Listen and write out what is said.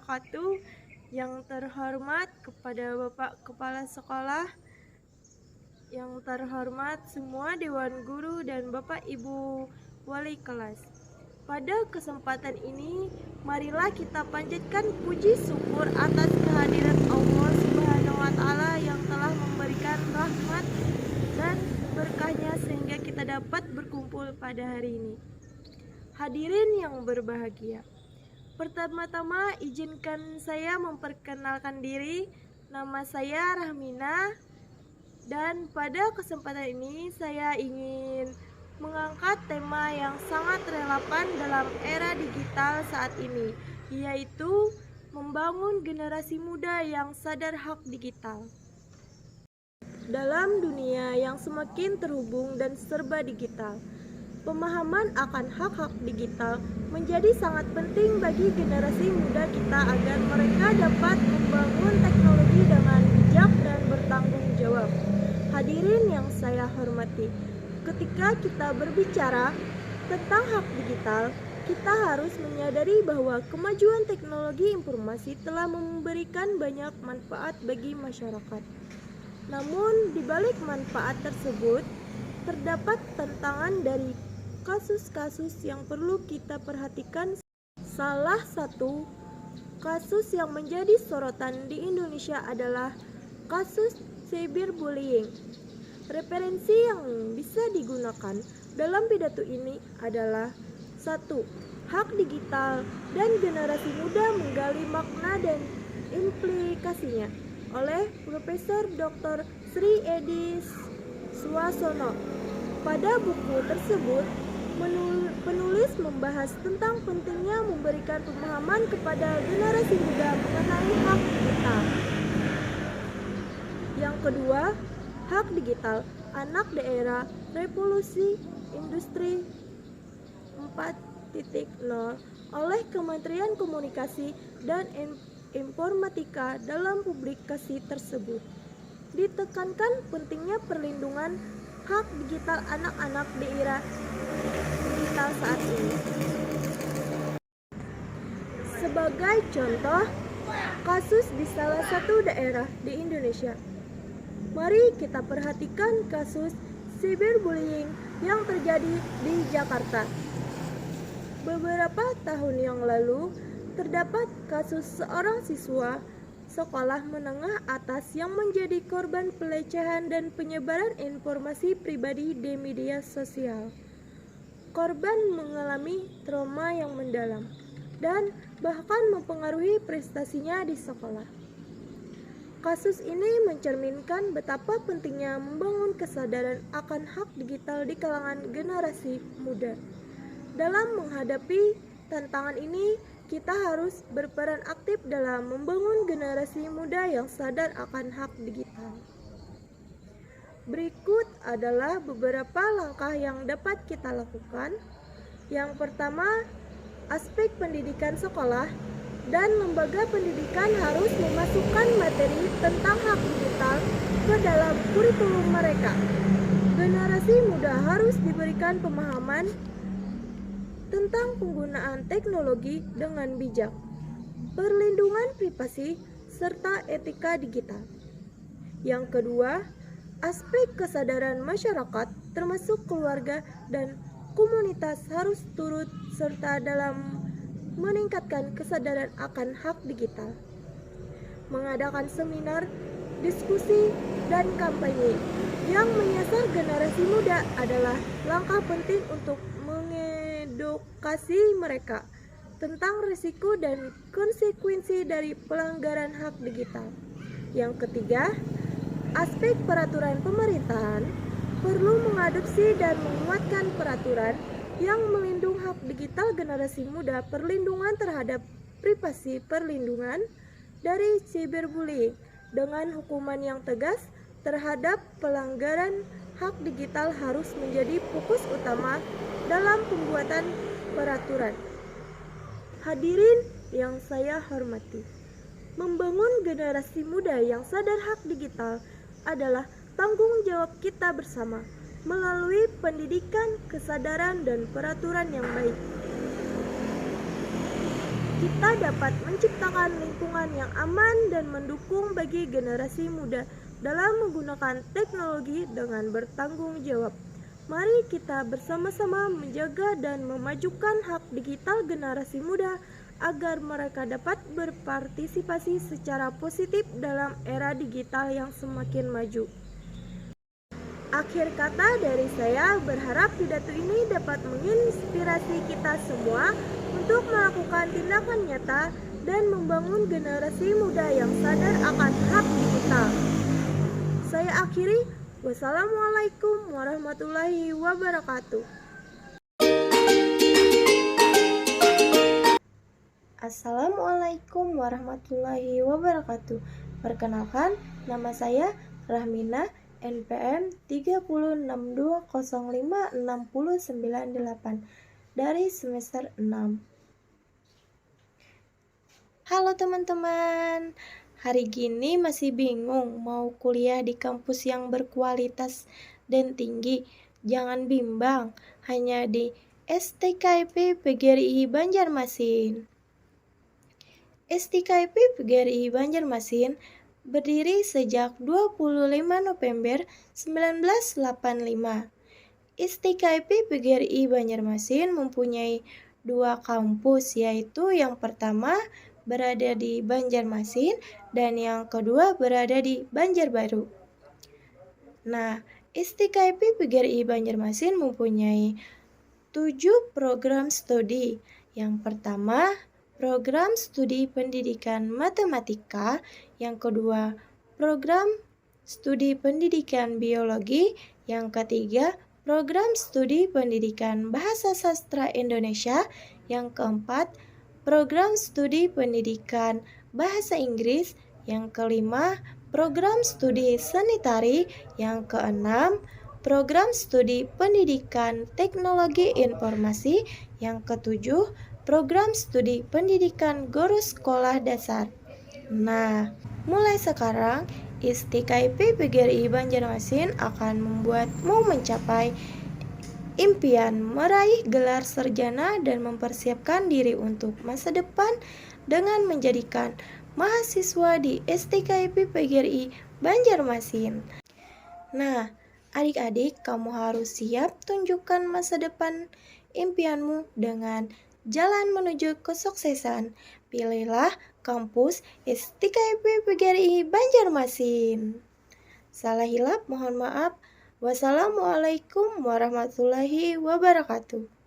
wabarakatuh. Yang terhormat kepada Bapak Kepala Sekolah, yang terhormat semua Dewan Guru dan Bapak Ibu Wali kelas. Pada kesempatan ini, marilah kita panjatkan puji syukur atas kehadiran Allah Subhanahu wa Ta'ala yang telah memberikan rahmat dan berkahnya sehingga kita dapat berkumpul pada hari ini. Hadirin yang berbahagia, pertama-tama izinkan saya memperkenalkan diri. Nama saya Rahmina, dan pada kesempatan ini saya ingin mengangkat tema yang sangat relevan dalam era digital saat ini, yaitu membangun generasi muda yang sadar hak digital. Dalam dunia yang semakin terhubung dan serba digital, pemahaman akan hak-hak digital menjadi sangat penting bagi generasi muda kita agar mereka dapat membangun teknologi dengan bijak dan bertanggung jawab. Hadirin yang saya hormati, ketika kita berbicara tentang hak digital, kita harus menyadari bahwa kemajuan teknologi informasi telah memberikan banyak manfaat bagi masyarakat. Namun, di balik manfaat tersebut, terdapat tantangan dari kasus-kasus yang perlu kita perhatikan. Salah satu kasus yang menjadi sorotan di Indonesia adalah kasus cyberbullying. Referensi yang bisa digunakan dalam pidato ini adalah 1. Hak digital dan generasi muda menggali makna dan implikasinya oleh Profesor Dr. Sri Edi Suasono. Pada buku tersebut, penulis membahas tentang pentingnya memberikan pemahaman kepada generasi muda mengenai hak digital. Yang kedua, hak digital anak daerah revolusi industri 4.0 oleh Kementerian Komunikasi dan Informatika. Dalam publikasi tersebut ditekankan pentingnya perlindungan hak digital anak-anak di era digital saat ini. Sebagai contoh kasus di salah satu daerah di Indonesia, mari kita perhatikan kasus cyberbullying yang terjadi di Jakarta. Beberapa tahun yang lalu, terdapat kasus seorang siswa sekolah menengah atas yang menjadi korban pelecehan dan penyebaran informasi pribadi di media sosial. Korban mengalami trauma yang mendalam dan bahkan mempengaruhi prestasinya di sekolah. Kasus ini mencerminkan betapa pentingnya membangun kesadaran akan hak digital di kalangan generasi muda. Dalam menghadapi tantangan ini, kita harus berperan aktif dalam membangun generasi muda yang sadar akan hak digital. Berikut adalah beberapa langkah yang dapat kita lakukan. Yang pertama, aspek pendidikan sekolah dan lembaga pendidikan harus memasukkan materi tentang hak digital ke dalam kurikulum mereka. Generasi muda harus diberikan pemahaman tentang penggunaan teknologi dengan bijak, perlindungan privasi, serta etika digital. Yang kedua, aspek kesadaran masyarakat termasuk keluarga dan komunitas harus turut serta dalam meningkatkan kesadaran akan hak digital. Mengadakan seminar, diskusi, dan kampanye yang menyasar generasi muda adalah langkah penting untuk mengedukasi mereka tentang risiko dan konsekuensi dari pelanggaran hak digital. Yang ketiga, aspek peraturan pemerintahan perlu mengadopsi dan menguatkan peraturan yang melindungi hak digital generasi muda, perlindungan terhadap privasi, perlindungan dari cyberbullying dengan hukuman yang tegas terhadap pelanggaran hak digital harus menjadi fokus utama dalam pembuatan peraturan. Hadirin yang saya hormati, membangun generasi muda yang sadar hak digital adalah tanggung jawab kita bersama melalui pendidikan, kesadaran, dan peraturan yang baik. kita dapat menciptakan lingkungan yang aman dan mendukung bagi generasi muda dalam menggunakan teknologi dengan bertanggung jawab. Mari kita bersama-sama menjaga dan memajukan hak digital generasi muda agar mereka dapat berpartisipasi secara positif dalam era digital yang semakin maju. Akhir kata dari saya, berharap pidato ini dapat menginspirasi kita semua untuk melakukan tindakan nyata dan membangun generasi muda yang sadar akan hak digital. Saya akhiri, wassalamualaikum warahmatullahi wabarakatuh. Assalamualaikum warahmatullahi wabarakatuh. Perkenalkan, nama saya Rahmina, NPM 306205698 dari semester 6. Halo teman-teman, hari gini masih bingung mau kuliah di kampus yang berkualitas dan tinggi? Jangan bimbang, hanya di STKIP PGRI Banjarmasin. STKIP PGRI Banjarmasin berdiri sejak 25 November 1985. STKIP PGRI Banjarmasin mempunyai 2 kampus, yaitu yang pertama berada di Banjarmasin dan yang kedua berada di Banjarbaru. Nah, STKIP PGRI Banjarmasin mempunyai 7 program studi. Yang pertama, program studi pendidikan matematika, yang kedua, program studi pendidikan biologi, yang ketiga, program studi pendidikan bahasa sastra Indonesia, yang keempat, program studi pendidikan bahasa Inggris, yang kelima, program studi sanitari, yang keenam, program studi pendidikan teknologi informasi, yang ketujuh, program studi pendidikan guru sekolah dasar. Nah, mulai sekarang STKIP PGRI Banjarmasin akan membuatmu mencapai impian meraih gelar sarjana dan mempersiapkan diri untuk masa depan dengan menjadikan mahasiswa di STKIP PGRI Banjarmasin. Nah, adik-adik, kamu harus siap tunjukkan masa depan impianmu dengan jalan menuju kesuksesan. Pilihlah kampus STKIP PGRI Banjarmasin. Salah hilap mohon maaf. Wassalamualaikum warahmatullahi wabarakatuh.